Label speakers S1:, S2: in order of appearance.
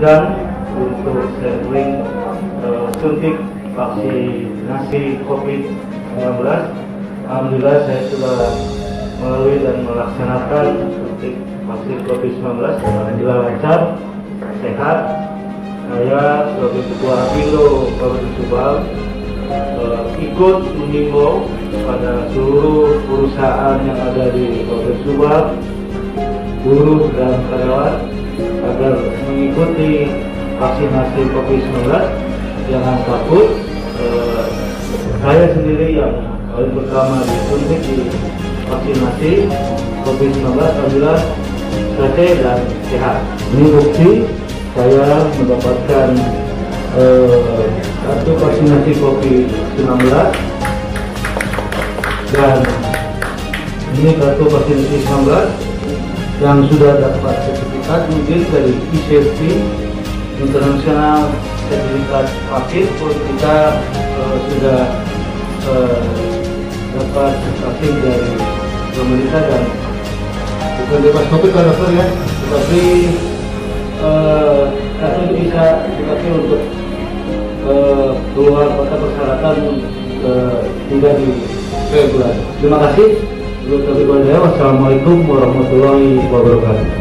S1: diundang untuk sampling suntik vaksinasi COVID-19. Alhamdulillah saya sudah melalui dan melaksanakan suntik vaksin COVID-19 dengan alhamdulillah lancar, sehat. Saya sebagai Ketua Apindo Kabupaten Subang ikut mengimbau pada seluruh perusahaan yang ada di Kabupaten Subang, buruh dan karyawan agar mengikuti vaksinasi COVID-19. Jangan takut. Saya sendiri yang kali pertama disuntik di vaksinasi COVID-19, alhamdulillah selesai dan sehat. Ini bukti saya mendapatkan kartu vaksinasi COVID-19 dan ini kartu vaksinasi COVID-19 yang sudah dapat sertifikat mungkin dari ICFP International Sertifikat Vaksin pun kita sudah dapat vaksin dari pemerintah dan bukan bebas COVID kan dokter ya, tetapi kartu bisa dipakai untuk keluar kota persyaratan tidak di bulan. Terima kasih. Wassalamualaikum warahmatullahi wabarakatuh.